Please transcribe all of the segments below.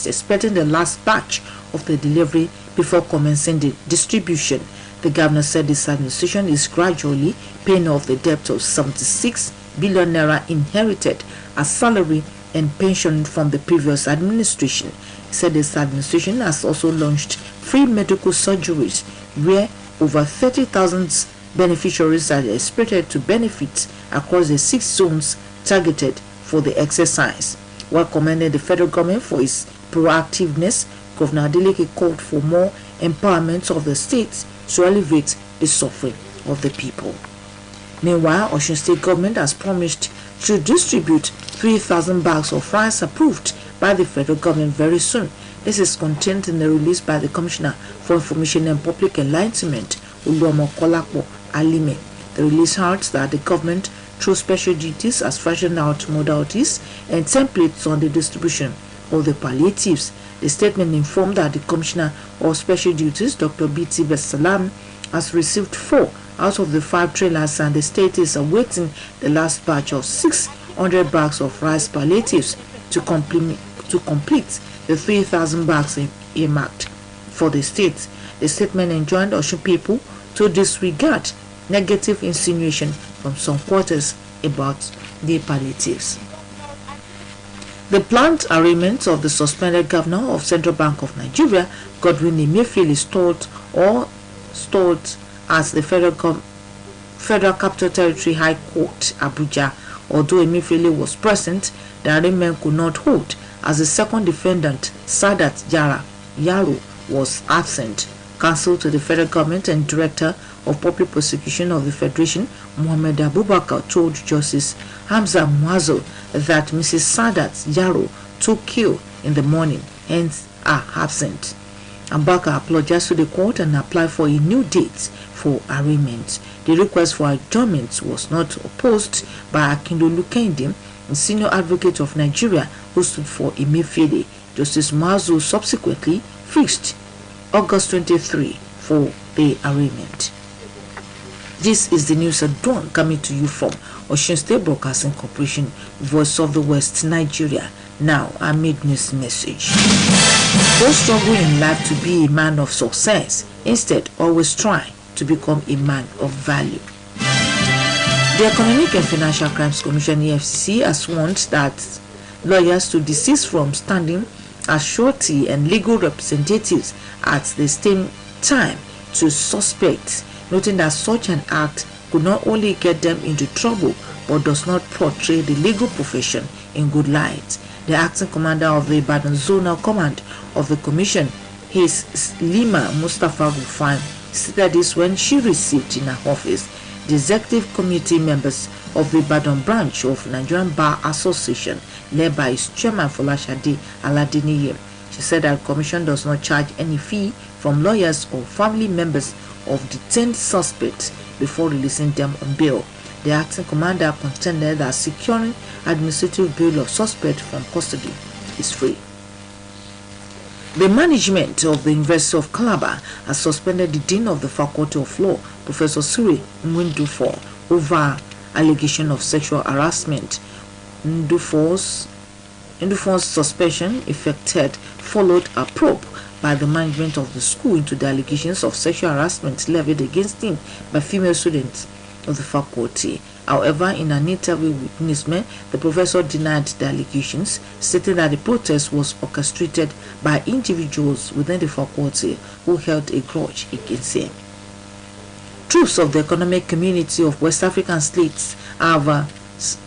expecting the last batch of the delivery before commencing the distribution. The governor said this administration is gradually paying off the debt of 76 billion naira inherited as salary and pension from the previous administration. He said this administration has also launched free medical surgeries where over 30,000 beneficiaries are expected to benefit across the 6 zones targeted for the exercise. While commending the federal government for its proactiveness, Governor Adeleke called for more empowerment of the states to alleviate the suffering of the people. Meanwhile, Osun State government has promised to distribute 3,000 bags of rice approved by the federal government very soon. This is contained in the release by the Commissioner for Information and Public Enlightenment, Uluomo Kolakpo Alime. The release adds that the government, through special duties, has fashioned out modalities and templates on the distribution of the palliatives. The statement informed that the Commissioner of Special Duties, Dr. B.T. Besalam, has received 4 out of the 5 trailers, and the state is awaiting the last batch of 600 bags of rice palliatives to complete the 3,000 bags earmarked for the state. The statement enjoined Osun people to disregard negative insinuation from some quarters about the palliatives. The planned arraignment of the suspended governor of Central Bank of Nigeria, Godwin Emefiele, is stalled as the Federal Capital Territory High Court, Abuja. Although Emefiele was present, the arraignment could not hold as the second defendant, Sadat Yaro, was absent. Counsel to the federal government and Director of Public Prosecution of the Federation, Mohammed Abubakar, told Justice Hamza Muazzol that Mrs. Sadat Yaro took ill in the morning, hence are absent. Abubakar apologized to the court and applied for a new date for arraignment. The request for adjournment was not opposed by Akindolu Kehinde, the senior advocate of Nigeria who stood for Emefiele. Justice Muazzol subsequently fixed August 23 for the arraignment. This is the news at dawn, coming to you from Osun State Broadcasting Corporation, Voice of the West, Nigeria. Now, our mid-news message. Don't struggle in life to be a man of success. Instead, always try to become a man of value. The Economic and Financial Crimes Commission, EFCC, has warned that lawyers to desist from standing as surety and legal representatives at the same time to suspects, noting that such an act could not only get them into trouble but does not portray the legal profession in good light. The acting commander of the Ibadan Zonal Command of the Commission, His Lima Mustafa Rufai, stated this when she received in her office the executive committee members of the Ibadan branch of Nigerian Bar Association, led by its chairman Folashade Aladiniye. She said that the commission does not charge any fee from lawyers or family members of detained suspects before releasing them on bail. The acting commander contended that securing administrative bail of suspects from custody is free. The management of the University of Calabar has suspended the dean of the Faculty of Law, Professor Suri Mwindufo, over allegation of sexual harassment. Ndufo's suspension effected followed a probe by the management of the school into the allegations of sexual harassment levied against him by female students of the faculty. However, in an interview with newsmen, the professor denied the allegations, stating that the protest was orchestrated by individuals within the faculty who held a grudge against him. Troops of the Economic Community of West African States have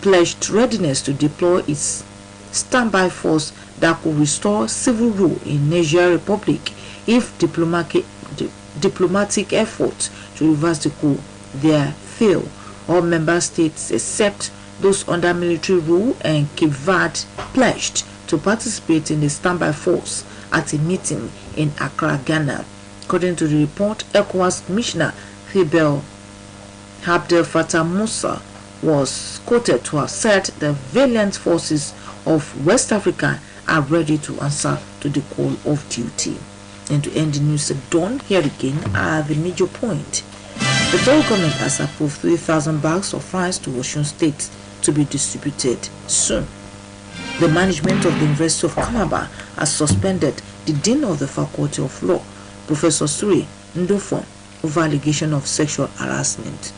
pledged readiness to deploy its standby force that could restore civil rule in Niger Republic if diplomatic efforts to reverse the coup there fail. All member states except those under military rule and Cape Verde pledged to participate in the standby force at a meeting in Accra, Ghana. According to the report, ECOWAS Commissioner Abdel Fattah Musa was quoted to have said the valiant forces of West Africa are ready to answer to the call of duty. And to end the news at dawn, here again are the major points. The federal government has approved 3,000 bags of rice to Osun State to be distributed soon. The management of the University of Calabar has suspended the Dean of the Faculty of Law, Professor Suri Ndofon, over allegation of sexual harassment.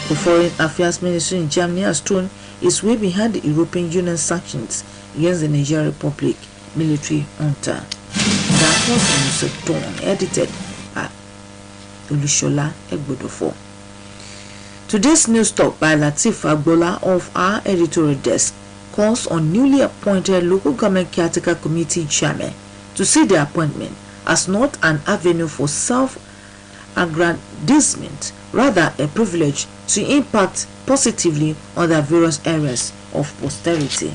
The Foreign Affairs Ministry in Germany has thrown its way behind the European Union sanctions against the Niger Republic military junta. That was News at Dawn, edited by Olushola Egbodofo. Today's news talk by Latif Agbola of our editorial desk calls on newly appointed local government caretaker committee chairman to see the appointment as not an avenue for self-aggrandizement, rather a privilege to impact positively on the various areas of posterity.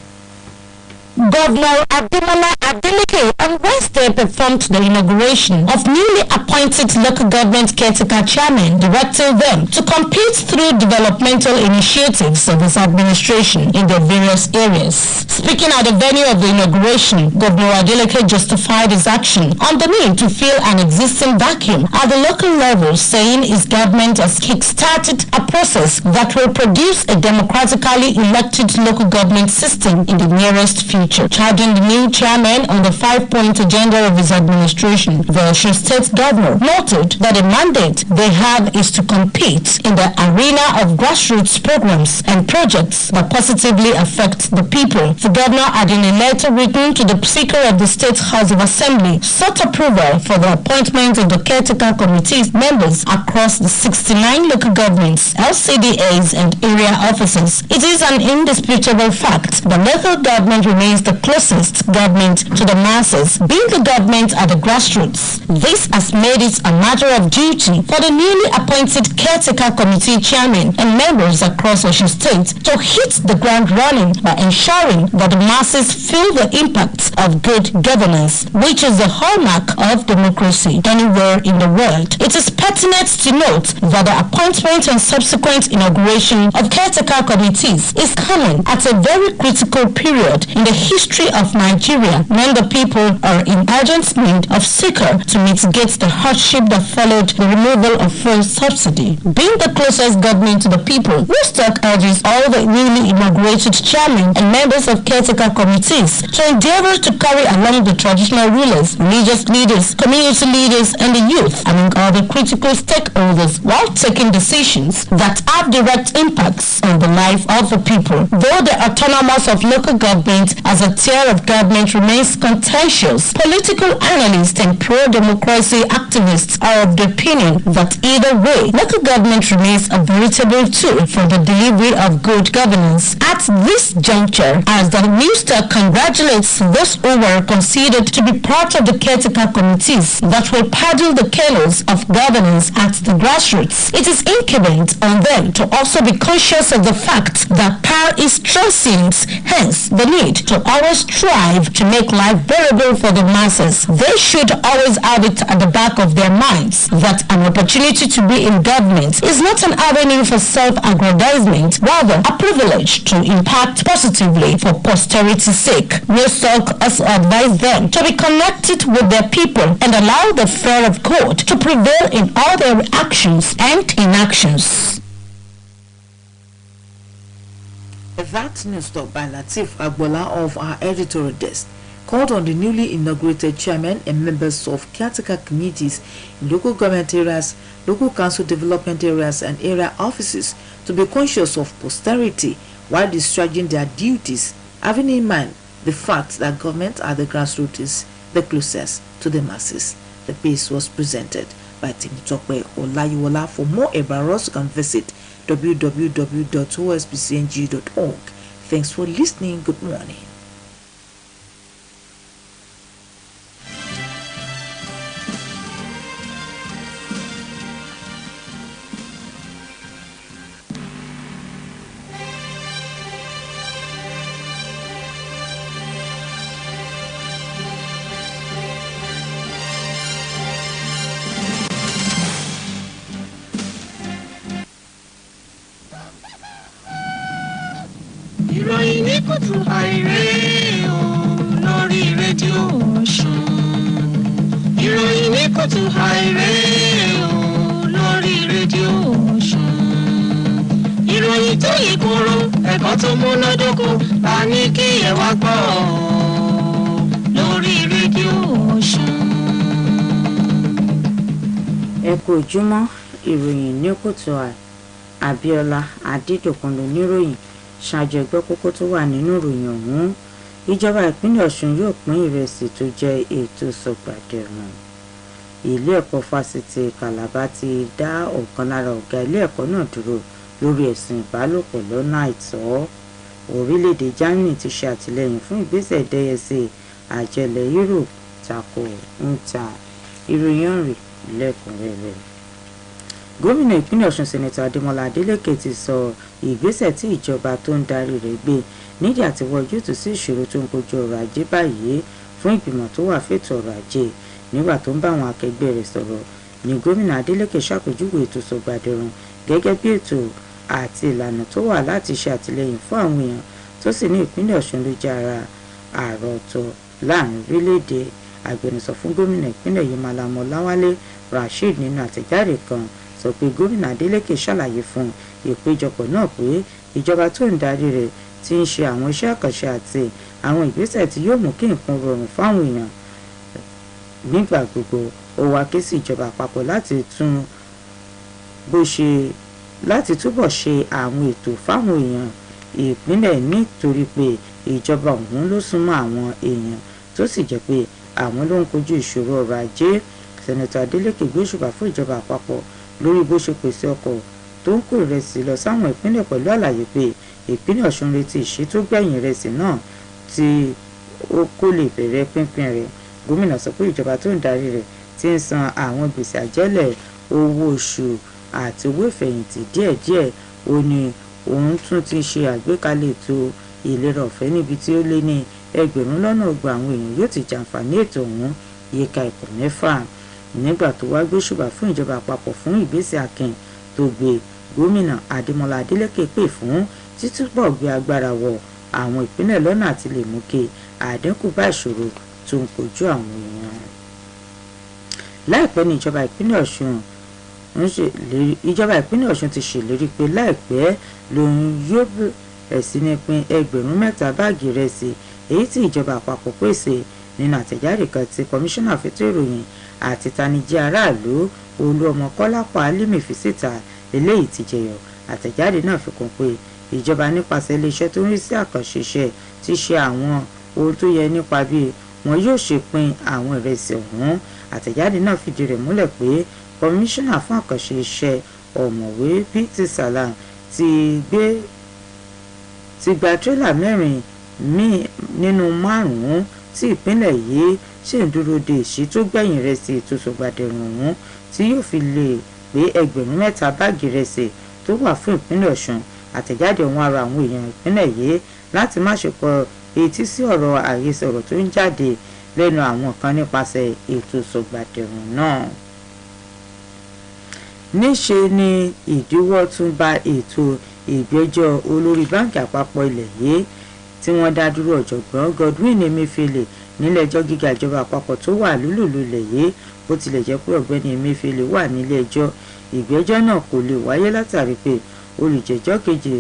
Governor Ademola Adeleke on Wednesday performed the inauguration of newly appointed local government caretaker chairmen, directing them to compete through developmental initiatives of his administration in the various areas. Speaking at the venue of the inauguration, Governor Adeleke justified his action on the need to fill an existing vacuum at the local level, saying his government has kick-started a process that will produce a democratically elected local government system in the nearest future. Charging the new chairman on the 5-point agenda of his administration, the Osun State Governor noted that the mandate they have is to compete in the arena of grassroots programs and projects that positively affect the people. The governor, in a letter written to the Speaker of the State House of Assembly, sought approval for the appointment of the caretaker committee's members across the 69 local governments, LCDAs, and area offices. It is an indisputable fact that local government remains the closest government to the masses, being the government at the grassroots. This has made it a matter of duty for the newly appointed caretaker committee chairman and members across Osun State to hit the ground running by ensuring that the masses feel the impact of good governance, which is the hallmark of democracy anywhere in the world. It is pertinent to note that the appointment and subsequent inauguration of caretaker committees is coming at a very critical period in the history of Nigeria, when the people are in urgent need of succor to mitigate the hardship that followed the removal of fuel subsidy. Being the closest government to the people, Woodstock urges all the newly inaugurated chairmen and members of caretaker committees to endeavor to carry along the traditional rulers, religious leaders, community leaders, and the youth, among other critical stakeholders, while taking decisions that have direct impacts on the life of the people. Though the autonomous of local government as a tier of government remains contentious, political analysts and pro-democracy activists are of the opinion that either way, local government remains a veritable tool for the delivery of good governance. At this juncture, as the minister congratulates those who were considered to be part of the caretaker committees that will paddle the canoes of governance at the grassroots, it is incumbent on them to also be conscious of the fact that power is transient, hence the need to always strive to make life bearable for the masses. They should always have it at the back of their minds that an opportunity to be in government is not an avenue for self-aggrandizement, rather a privilege to impact positively for posterity's sake. Woodstock also advised them to be connected with their people and allow the fear of God to prevail in all their actions and inactions. That news talk by Latif Agbola of our editorial desk called on the newly inaugurated chairmen and members of caretaker committees in local government areas, local council development areas, and area offices to be conscious of posterity while discharging their duties, having in mind the fact that government at the grassroots is the closest to the masses. The piece was presented by Timotokwe Olayiwola. For more about us, you can visit www.osbcng.org. Thanks for listening. Good morning. ìròyìn ní kùtù àìrè o lórí rédíò Ọ̀ṣun. ìròyìn ní kùtù àìrè o lórí rédíò Ọ̀ṣun. ìròyìn tó ìkóró ẹ̀kọ́ tó múnádóko la ní kí ẹ wá gbọ́ lórí rédíò Ọ̀ṣun. ẹ kú ojúmọ́ ìròyìn ní KUTUAI Abíọ́lá Adédòkun lóníròyìn. Ṣáájú ẹgbẹ́ kókó tó wà nínú ìròyìn ọ̀hún, ìjọba ìpínlẹ̀ Ọ̀ṣun yóò pín ìrẹsì tó jẹ́ ètò sọ̀gbàdẹ̀rùn. Ilé ẹ̀kọ́ fásitì Calabar ti dá ọ̀kan lára ọ̀gá ilé ẹ̀kọ́ náà dúró lórí ẹ̀sùn ìbálòpọ̀ lọ́nà àìtọ́. Orílẹ̀-èdè Germany ti ṣe àtìlẹ́yìn fún ìgbésẹ̀ ìdẹ́yẹsí àjẹlẹ̀ Europe tako ń ta ìròyìn ọ̀rìn lẹ́kùnrẹ́rẹ́. Gómìnà ìpínlẹ̀ Ọ̀ṣun Sẹ́nẹ́tọ̀ Adémọ́lá Adélékè ti sọ ìgbésẹ̀ tí ìjọba tó ń darí rẹ̀ gbé nídìí àti wọ ojútùú sí ìṣòro tó ń kojú ọrọ̀ ajé báyìí fún ìgbìmọ̀ tó wà fètò ọrọ̀ ajé. Nígbà tó ń bá àwọn akẹgbẹ́ rẹ̀ sọ̀rọ̀ ní gómìnà Adélékè ṣàpèjúwe ètò sọ̀gbàdẹ̀rùn gẹ́gẹ́ bí ètò àti ìlànà tó wà láti ṣe àtìlẹ́yìn fún àwọn èèyàn tó sì ní ìpínlẹ̀ Ọ̀ṣun ló jẹ́ ara àròtọ̀ láàrin orílẹ̀-èdè. Agbẹnusọ fún gómìnà ìpínlẹ̀ yìí Mallam Ọláwálé Rasheed nínú àtẹ̀jáde kan sọ pé gómìnà Adélékè ṣàlàyé fún ìpéjọpọ̀ náà pé ìjọba tó ń darí rẹ̀ ti ń ṣe àwọn iṣẹ́ àkànṣe àti àwọn ìgbésẹ̀ tí yóò mú kí nǹkan rọrùn fáwọn èèyàn nígbà gbogbo. Ó wá ké sí ìjọba àpapọ̀ láti túbọ̀ ṣe àwọn ètò fáwọn èèyàn ìpínlẹ̀ nítorí pé ìjọba ọ̀hún ló súnmọ́ àwọn èèyàn tó sì jẹ́ pé àwọn ló ń kojú ìṣòro ọrọ̀ ajé. Sẹ́nẹ́tọ̀ Adélékè gbé òṣùbà fún ìjọba àpapọ̀ lórí bó ṣe pèsè ọkọ̀ tó ń kó ìrẹsì lọ sáwọn ìpínlẹ̀ pẹ̀lú àlàyé pé ìpínlẹ̀ Ọ̀ṣun retí ìṣètò gbẹ̀yìn ìrẹsì náà tí ó kó lè bẹ̀rẹ̀ pínpín rẹ̀. Gómìnà sọ pé ìjọba tó ń darí rẹ̀ ti ń san àwọn gbèsè àjẹ́lẹ̀ owó oṣù àti owó ìfẹ̀yìntì díẹ̀díẹ̀. Ó ní òun tún ti ṣe àgbékalẹ̀ ètò ìlera ọ̀fẹ́ níbi tí ó lé ní 1,000 ọgbà àwọn èèyàn yóò ti jàǹfààní ètò ọ̀hún yíká ìpò 6. Nígbà tó wá gbóṣùbà fún ìjọba àpapọ̀ fún ìgbésẹ̀ akin tó gbé, gómìnà Adémọ́lá Adélékè pè fún títúbọ̀ gbé agbára wọ àwọn ìpínlẹ̀ lọ́nà àti lè mú kí àdínkù bá ìṣòro tó ń kojú àwọn èèyàn. Láìpẹ́ ní ìjọba ìpínlẹ̀ Ọ̀ṣun ti ṣèlérí pé láìpẹ́ lòun yóò bẹ̀rẹ̀ sí ní pín 3,000 báàgì ìrẹsì èyí tí ìjọba àpapọ̀ pèsè. Nínú àtẹ̀jáde kan tí kọmíṣánná fẹ́tò ìròyìn àti ìtanijí aráàlú Olúọmọ Kọ́lápọ̀ Álímì fi síta eléyìí ti jẹyọ. Àtẹ̀jáde náà fi kún pé ìjọba nípasẹ̀ iléeṣẹ́ tó ń rí sí àkànṣe iṣẹ́ ti ṣe àwọn ohun tó yẹ nípa bí wọn yóò ṣe pín àwọn ìrẹsì ọ̀hún. Àtẹ̀jáde náà fìdí rẹ̀ múlẹ̀ pé kọmíṣánná fún àkànṣe iṣẹ́ ọ̀mọ̀wé Pt Salam ti gba tírélà 4 nínú 5 tí ìpínlẹ̀ yìí ṣì ń dúró de ìṣètò gbẹ̀yìn ìrẹsì ètò sọ̀gbàdẹ̀rùn ọ̀hún tí yóò fi lè pé 3,000 báàgì ìrẹsì tó wà fún ìpínlẹ̀ Ọ̀ṣun. Àtẹ̀jáde ọ̀hún ara àwọn èèyàn ìpínlẹ̀ yìí láti má ṣe kọ etí sí ọ̀rọ̀ àhesọ̀rọ̀ tó ń jáde lẹ́nu àwọn kan nípasẹ̀ ètò sọ̀gbàdẹ̀rùn náà. Níṣe ni ìdíwọ́ tún bá ètò ìgbẹ́jọ́ olórí báǹkì àpapọ̀ ilẹ̀ yìí tí wọ́n dá dúró ọ̀jọ̀gbọ́n Godwin Emefiele nílé ẹjọ́ gíga ìjọba àpapọ̀ tó wà lúlùlù ilẹ̀ yìí. Bó tilẹ̀ jẹ́ pé ọ̀gbẹ́ni Emefiele wà nílé ẹjọ́, ìgbẹ́jọ́ náà kò lè wáyé látàrí pé olùjẹ́jọ́ kejì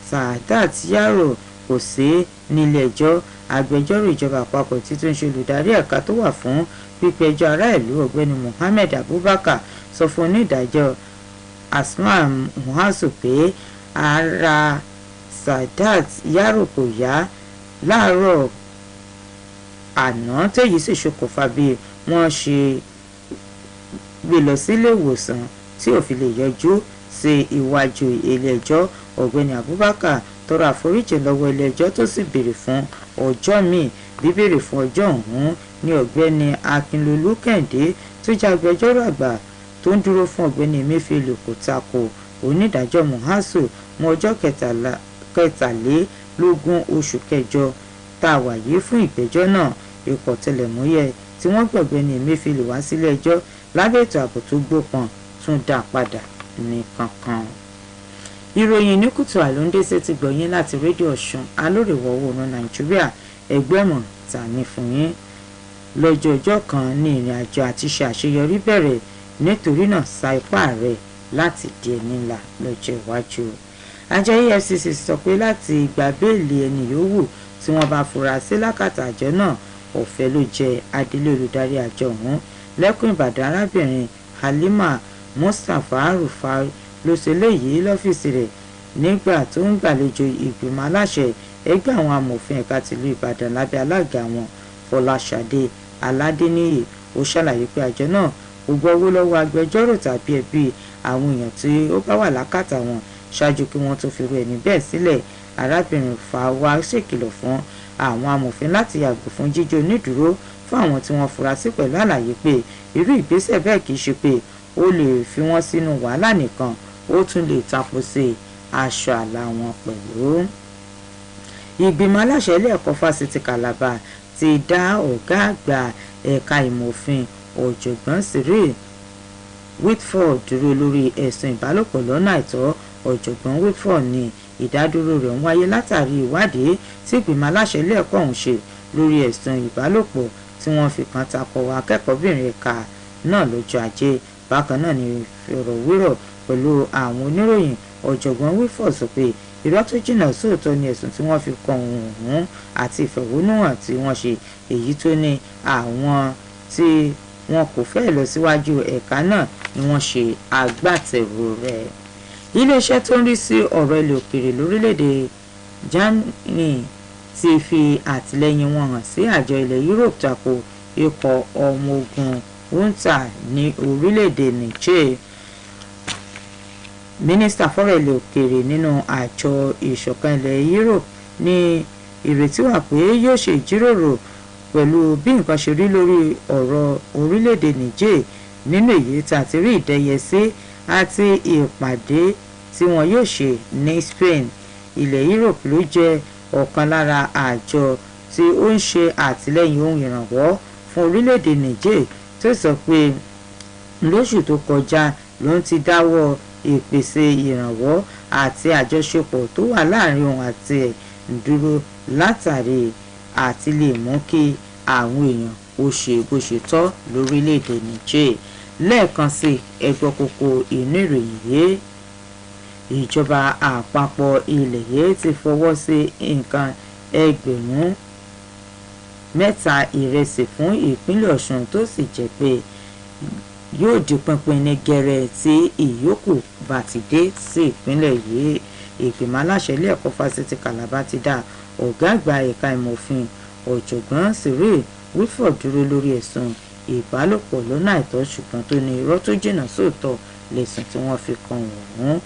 Saadat Yaro kò sí nílé ẹjọ́. Agbẹjọ́rò ìjọba àpapọ̀ tí tó ń ṣe olùdarí ẹ̀ka tó wà fún pípẹ̀jọ́ ará ìlú ọ̀gbẹ́ni Mohammed Abubakar sọ fún onídàájọ́ Asma Muhasu pé ara Saadat Yaro kò yá láàárọ̀ àná tèyí sì ṣokùnfà bí wọ́n ṣe gbé lọ sílé ìwòsàn tí ò fi lè yọjú sí iwájú ilé ẹjọ́. Ọ̀gbẹ́ni Abubakar tọrọ àforíjì lọ́wọ́ ilé ẹjọ́ tó sì béèrè fún ọjọ́ míì. Bíbèrè fún ọjọ́ ọ̀hún ní ọ̀gbẹ́ni Akínlolú Kẹ́hìndé tó jẹ́ agbẹjọ́rò àgbà tó ń dúró fún ọ̀gbẹ́ni Emefiele kò tako. Onídàájọ́ Muhasu mú ọjọ́ 23 oṣù kẹjọ tá a wà yìí fún ìgbẹ́jọ́ náà. Ikọ̀ tẹlẹ̀múyẹ́ tí wọ́n gbọ̀gbẹ́ni Emefiele wá sílé ẹjọ́ lábẹ́ ètò ààbò tó gbópọn tún dá padà ní kankan. Ìròyìn ní KUTUAI ló ń dé sétí gbọ̀yìn láti rédíò Ọ̀ṣun alórèwọ̀ oòrùn Nàìjíríà. Ẹgbẹ́mọ̀ ta ní fún yín lọ́jọ́ ọjọ́ kan ní ìrìn àjò àti ṣe àṣeyọrí bẹ̀rẹ̀, nítorí náà sa ipá rẹ̀ láti di ẹni ńlá lọ́jọ́ iwájú. àjọ EFCC sọ pé láti gba béèlì ẹni yòówù tí wọ́n bá fura sí lákàtà àjọ náà ọ̀fẹ́ ló jẹ́. adelé olùdarí àjọ ọ̀hún lẹ́kùn Ìbàdàn arábìnrin Halima Mustapha Rufai ló ṣe léyìí lọ́fíìsì rẹ̀ nígbà tó ń gbàlejò ìgbìmọ̀ aláṣẹ ẹgbẹ́ àwọn amòfin ẹ̀ka tìlú Ìbàdàn lábẹ́ alága wọn Fọláṣadé Aládéníyì. ó ṣàlàyé pé àjọ náà kò gbọ́ owó lọ́wọ́ agbẹjọ́rò tàbí ẹbí àwọn èèyàn tí ó bá wà lákàtà wọn ṣáájú kí wọ́n tó fi ru ẹni bẹ́ẹ̀ sílẹ̀. arábìnrin Fáwá ṣèkìlọ̀ fún àwọn amòfin láti yàgò fún jíjó onídùúró fún àwọn tí wọ́n fura sí pẹ̀lú àlàyé pé irú ìgbésẹ̀ bẹ́ẹ̀ kì í ṣe pé ó lè fi wọ́n sínú wàhálà nìkan, ó tún lè tapo sí aṣọ àlà wọn pẹ̀lú. ìgbìmọ̀ aláṣẹ ilé ẹ̀kọ́ fásitì Calabar ti dá ọ̀gá àgbà ẹ̀ka ìmọ̀-òfin ọ̀jọ̀gbọ́n Cyril Whitford dúró lórí ẹ̀sùn ìbálòpọ̀ lọ́nà àìtọ́. ọ̀jọ̀gbọ́n Whitford ní ìdádúró rẹ̀ ń wáyé látàrí ìwádìí tí ìgbìmọ̀ aláṣẹ ilé ẹ̀kọ́ ọ̀hún ṣe lórí ẹ̀sùn ìbálòpọ̀ tí wọ́n fi kàn tako akẹ́kọ̀ọ́bìnrin ẹ̀ka náà lọ́jọ́ ajé. bákan náà ni ìfọ̀rọ̀wérọ̀ pẹ̀lú àwọn oníròyìn ọ̀jọ̀gbọ́n Whitford sọ pé irọ́ tó jìnnà sóòótọ́ ni ẹ̀sùn tí wọ́n fi kan òun ọ̀hún àti ìfẹ̀hónúhàn tí wọ́n ṣe, èyí tó ní àwọn tí wọn kò fẹ́ lọ síwájú ẹ̀ka náà ni wọ́n ṣe agbátẹrù rẹ̀. iléeṣẹ́ tó ń rí sí ọ̀rọ̀ ilẹ̀ òkèèrè lórílẹ̀‐èdè Germany ti fi àtìlẹ́yìn wọn hàn sí àjọ ilẹ̀ Europe tako ikọ̀ ọmọ ogun junta ní orílẹ̀‐èdè Niger. mínísítà fọ́rọ̀ ilẹ̀ òkèèrè nínú àjọ ìṣọ̀kan ilẹ̀ Europe ní ìrètí wà pé yóò ṣe ìjíròrò pẹ̀lú bí nǹkan ṣe rí lórí ọ̀rọ̀ orílẹ̀‐èdè Niger nínú èyí tí a ti rí ìdẹ́yẹsí àti ìpàdé tí wọn yóò ṣe ní Spain. ilẹ̀ Europe ló jẹ́ ọ̀kan lára àjọ tí ó ń ṣe àtìlẹ́yìn ohun ìrànwọ́ fún orílẹ̀‐èdè Niger tó sọ pé lóṣù tó kọjá ló ń ti dáwọ́ ìpèsè ìrànwọ́ àti àjọṣepọ̀ tó wà láàrin òun àti ẹ̀ dúró látàrí àti lè mú kí àwọn èèyàn ó ṣe bó ṣe tọ́ lórílẹ̀‐èdè Niger. lẹ́ẹ̀kan sí ẹgbẹ́ kókó inú ìròyìn yìí, ìjọba àpapọ̀ ilẹ̀ yìí ti fọwọ́ sí nǹkan ẹgbẹ̀rún 3 ìrẹsì fún ìpínlẹ̀ Ọ̀ṣun tó sì jẹ́ pé yóò di pínpín ní gẹ́rẹ́ tí ìyókù bá ti dé sí ìpínlẹ̀ yìí. ìgbìmọ̀ aláṣẹ ilé ẹ̀kọ́ fásitì Calabar ti dá ọ̀gá àgbà ẹ̀ka ìmọ̀-òfin ọ̀jọ̀gbọ́n Cyril Whitford dúró lórí ẹ̀sùn ìbálòpọ̀ lọ́nà àìtọ́ ṣùgbọ́n tó ní irọ́ tó jìnnà sóòótọ́ lẹ̀sùn tí wọ́n fi kan òun.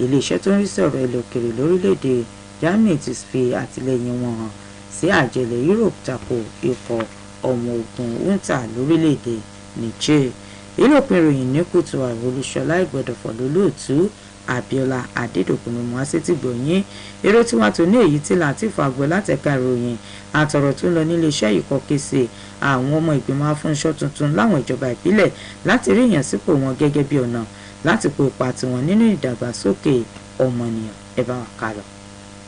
iléeṣẹ́ tó ń rí sí ọ̀rọ̀ ilẹ̀ òkèèrè lórílẹ̀‐èdè Germany ti fi àtìlẹ́yìn wọn hàn sí àjọ ilẹ̀ Europe tako ikọ̀ ọmọ ogun junta lórílẹ̀‐èdè Niger. ilé òpin ìròyìn ní KUTUAI Olúṣọlá Ìgbọ̀dọ̀fọ̀ lólóòtú Abíọ́lá Adédòkun ni mo wá sí ti gbòyìn. èrò tí wọ́n tó ní èyí tí Latif àgbẹ̀ látẹ̀ka ìròyìn àtọ̀rọ̀ tó ń lọ nílé iṣẹ́ ìkọ́ kése àwọn ọmọ ìgbìmọ̀ afúnṣọ́ tuntun láwọn ìjọba ìbílẹ̀ láti rí ìyànsípò wọn gẹ́gẹ́ bí ọ̀nà láti kó ipa tiwọn nínú ìdàgbàsókè ọmọnìyàn. ẹ bá wa kà lọ.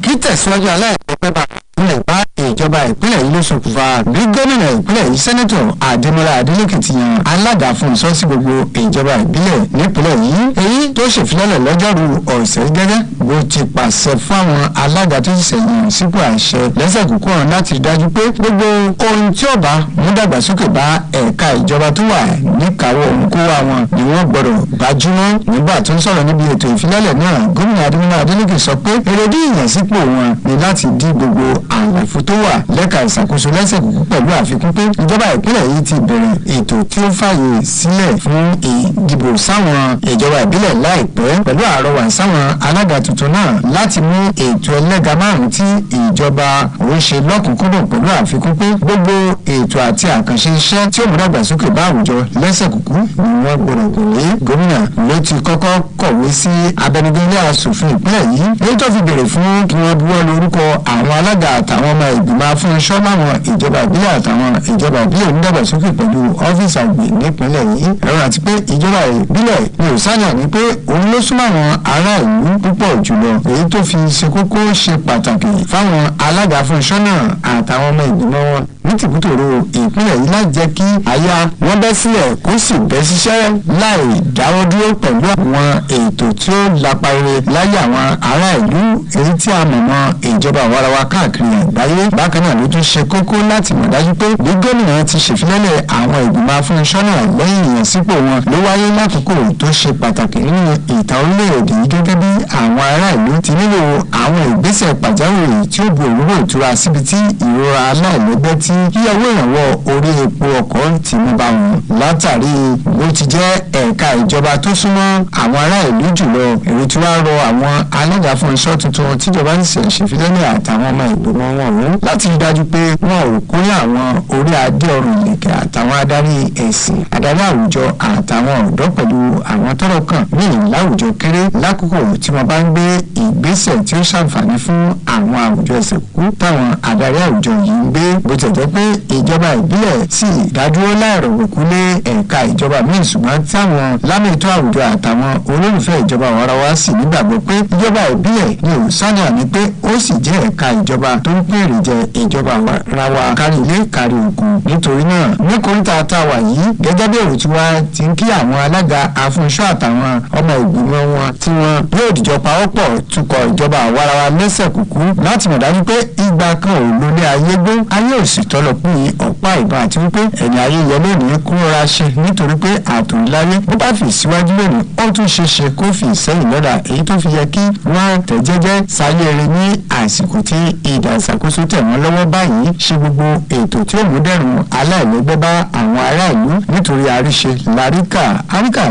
kí tẹ̀síwájú aláìpẹ́ bá ìpínlẹ̀ bá ìjọba ìpínlẹ̀ yìí ló ṣokùnfà bí gómìnà ìpínlẹ̀ yìí sẹ́nẹ́tọ̀ Adémọ́lá Adélékè ti yan alága fún ìsọ́sí gbogbo ìjọba ìbílẹ̀ nípínlẹ̀ yìí, èyí tó ṣèfilọ́lẹ̀ lọ́jọ́rú ọ̀sẹ̀ gẹ́gẹ́ bó ti pàṣẹ fáwọn alága tó ṣẹ̀ṣẹ̀ yàn sípò àṣẹ lẹ́sẹ̀ kúkú hàn láti rí dájú pé gbogbo ohun tí ó bá mú dàgbàsókè bá ẹ̀ka ìjọba tó wà níkàáwọ́ òǹkówá wọn ni wọ́n gbọ́dọ̀ gbájúmọ́. nígbà tó ń sọ̀rọ̀ níbi ètò ìfilọ́lẹ̀ náà, gómìnà Adémọ́lá Adélékè sọ pé èrèdí ìyànsípò wọn ni láti dí gbogbo àlàfo tó wà lẹ́ka ìṣàkóso lẹ́sẹ̀ kúkú pẹ̀lú àfikún pé ìjọba ìpínlẹ̀ yìí ti bẹ̀rẹ̀ ètò tí ó fààyè sílẹ̀ fún ìdìbò sáwọn ìjọba ìbílẹ̀ láìpẹ́ pẹ̀lú àrọwà sáwọn alága tuntun náà láti mú ètò ẹlẹ́ga márùn-ún tí ìjọba òun ṣe lọ́kùnkúndùn pẹ̀lú àfikún pé gbogbo ètò àti àkànṣe iṣẹ́ tí ó mú dàgbàsókè bá àwùjọ lẹ́sẹ̀ kúkú ni wọ́n gbọ́dọ̀ kò lé. gómìnà ló ti kọ́kọ́ kọ̀wé sí abẹnugan ilé aṣòfin ìpínlẹ̀ yìí èyí tó fi béèrè fún kí wọ́n buwọ́ lórúkọ àwọn alága àtàwọn ọmọ ìgbìmọ̀ afúnṣọ́ láwọn ìjọba ìbílẹ̀ àtàwọn ìjọba ìbílẹ̀ onídàgbàsókè pẹ̀lú ọ́fíìsì àgbẹ̀ nípínlẹ̀ yìí. ẹ̀rọ àti pé ìjọba ìbílẹ̀ ni ò sáyà ní pé òun ló súnmọ́ àwọn ará ìlú púpọ̀ jùlọ, èyí tó fi ṣe kókó ṣe pàtàkì fáwọn alága afúnṣọ́ náà àtàwọn ọmọ ìgbìmọ̀ wọn ní tìbútòrò ìpínlẹ̀ yìí láti jẹ́ kí àyà wọn bẹ́ sílẹ̀ kó sì bẹ́ ṣiṣẹ́ láì dáwọ́ dúró pẹ̀lú àwọn ètò tí ó lapa rere láyé àwọn ará ìlú èyí tí a mọ̀ mọ́ ìjọba àwarawa káàkiri àgbáyé. Bákan náà ló tún ṣe kókó láti mọ̀ dájú pé bí gómìnà ti ṣèfilọ́lẹ̀ àwọn ìgbìmọ̀ afúnṣọ́nà lẹ́yìn ìyànsípò wọn ló wáyé lákòókò tó ṣe pàtàkì nínú ìtàn orílẹ̀-èdè yìí gẹ́gẹ́ bí àwọn ará ìlú ti nílò àwọn ìgbésẹ̀ pàjáwìrì tí ó bu òróró ìtura síbi tí ìrora aláìlẹ́gbẹ́ tí yíyọwó ìrànwọ́ orí epo ọkọ̀ ti mú bá wọn. Látàrí bó ti jẹ́ ẹ̀ka ìjọba tó súnmọ́ àwọn ará ìlú jùlọ, èrò tí wàá rọ àwọn alága fún iṣẹ́ tuntun tíjọba ń ṣe ṣèfilọ́lẹ̀ àtàwọn ọmọ ìgbìmọ̀ wọn ọ̀hún láti rí dájú pé wọn ò kórè àwọn orí adé ọrùn ìlẹ̀kẹ̀ àtàwọn adarí ẹ̀sìn, adarí àwùjọ àtàwọn ọ̀dọ́ pẹ̀lú àwọn tọ́rọ̀ kàn ní láwùjọ kéré lákòókò tí wọ́n bá ń gbé ìgbésẹ̀ tí ó ṣàǹfààní fún àwọn àwùjọ ẹsẹ̀ kúkú táwọn adarí àwùjọ yìí ń gbé. Bó ti jẹ́ pé ìjọba ìbílẹ̀ sì dádúró láìrọ̀wọ̀kú lé ẹ̀ka ìjọba míì, ṣùgbọ́n táwọn lámìtọ́ àwùjọ àtàwọn olólùfẹ́ ìjọba àwarawa sì nígbàgbọ́ pé ìjọba ìbílẹ̀ ni ò sọ́nà àmì pé ó sì jẹ́ ẹ̀ka ìjọba tó ń pèrè jẹ ìjọba àwarawa kárí ilé kárí òkun. Nítorí náà ní kòríta tá a wà yìí gẹ́gẹ́ bí èrò tí wọ́n ti ń kí àwọn alága afúnṣọ́ àtàwọn ọmọ ìgbìmọ̀ wọn tí wọ́n yóò dìjọ pawọ́pọ̀ tukọ̀ ìjọba àwarawa lẹ́sẹ̀ kúkú láti mọ̀ dájú pé ìgbà kan ò lólé ayé gbó ayé ò sì tọ́lọ̀ pín ọ̀pá ìbọn àti wípé ẹ̀yìn ayé yẹ lónìí kó rọra ṣe nítorí pé àtòláyé bó bá fi síwájú lónìí ó tún ṣe ṣe kó fi sẹ́yìn lọ́dà, èyí tó fi yẹ kí wọ́n tẹ̀ jẹ́jẹ́ sáyé rere ní àsìkò tí ìdàgbàsókè tẹ̀ wọ́n lọ́wọ́ báyìí, ṣe gbogbo ètò tí ó mú dẹ̀rùn aláìlẹ́gbẹ́ bá àwọn ará ìlú nítorí àríṣe láríkà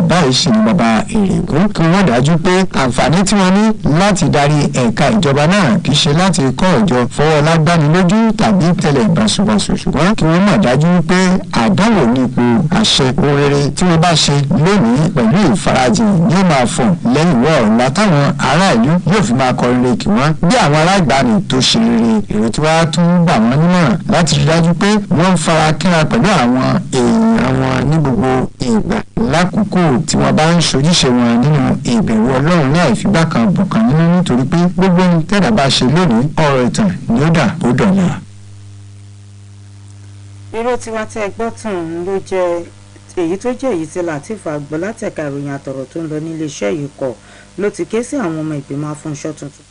báyìí ṣe ní bàbá èrègún kí wọ́n dájú pé àǹfààní tí wọ́n ní láti darí ẹ̀ka ìjọba náà kì í ṣe láti kọ́ ìjọ fọwọ́ lágbáni lójú tàbí tẹ̀lẹ̀ báṣubàṣu, ṣùgbọ́n kí wọ́n mọ̀ dájú pé àdánwò ní ipò àṣẹ rere tí wọ́n bá ṣe lónìí pẹ̀lú ìfarajìn yóò máa fọ̀ lẹ́yìn wọ́ ọ̀la táwọn ará ìlú yóò fi máa kọrin lè kí wọ́n bí àwọn alágbàáni tó ṣe rere. Èrò tí wàá tún gbà wọ́n nímọ̀ràn láti rí dájú pé wọ́n ń fara kínra pẹ̀lú àwọn èèyàn wọn ní gbogbo ìgbà lákòókò tí wọ́n bá ń ṣojúṣe wọn nínú ìbẹ̀rù Ọlọ́run ní àìfigbá kan bọ̀kan nínú nítorí pé gbogbo ohun tẹ́lẹ̀ bá ṣe lónìí ọ̀rọ̀ ìtàn ni ó dà ó dọ̀la. irú tiwa tí ẹ gbọ́ tàn ló jẹ́ èyí tó jẹ́ èyí tí Lateef Agbo látẹ̀ka ìròyìn àtọ̀rọ̀ tó ń lọ nílé iṣẹ́ yìí kọ̀ ló ti ké sí àwọn ọmọ ìgbìmọ̀ afúnṣọ́ tuntun.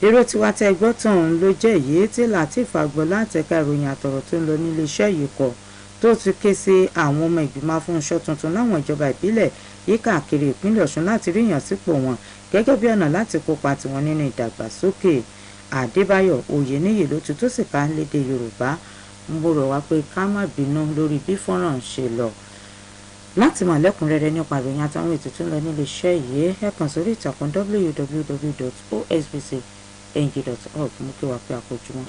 irú tiwa tí ẹ gbọ́ tàn ló jẹ́ èyí tí Lateef Agbo látẹ̀ka ìròyìn àtọ̀rọ̀ tó ń lọ nílé iṣẹ́ yìí kọ̀ tó ti ké sí àwọn ọmọ ìgbìmọ̀ afúnṣọ́ tuntun láwọn ìjọba ìbílẹ̀ yìí káàkiri ìpínlẹ̀ Ọ̀ṣun láti rí ìyànsípò wọn gẹ́gẹ́ bí ọ̀nà láti kópa tiwọn nínú ìdàgbàsókè. Adébáyọ̀ Oyèníyì ló ti tó sì ká lédè Yorùbá ń bọ̀rọ̀ wá pé ká má bínú lórí bí fọ́nrán ṣe lọ. láti mọ̀ lẹ́kùnrẹ́rẹ́ nípa ìròyìn àtàwọn ètò tó ń lọ nílé iṣẹ́ yìí ẹ kàn sórí ìtàkùn www.osbc.ng.org mú kí wàá pé àkójúmọ́.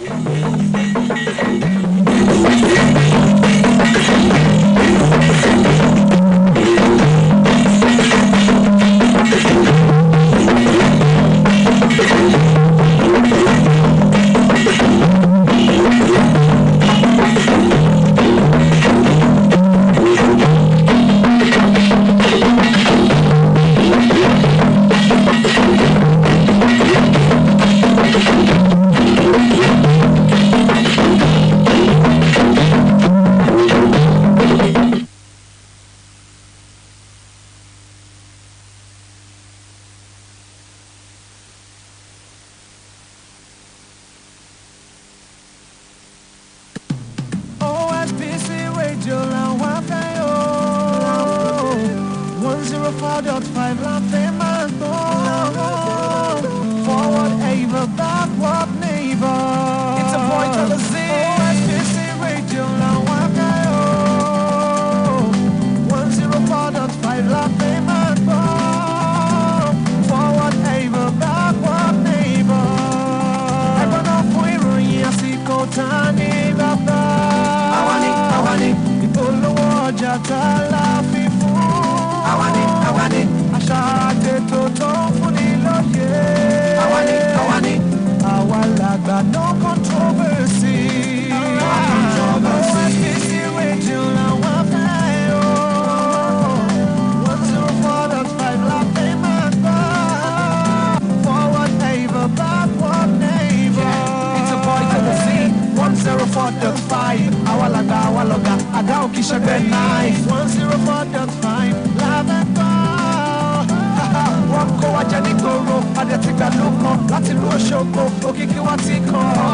Awani, awani, asha ṣẹgbẹ́ life 104.5 lábẹ́gbọ́. Wọ́n kó wa jẹ nígboro, adé ti gbà ló kan láti lu Òṣogbo, òkìkí wa ti kàn.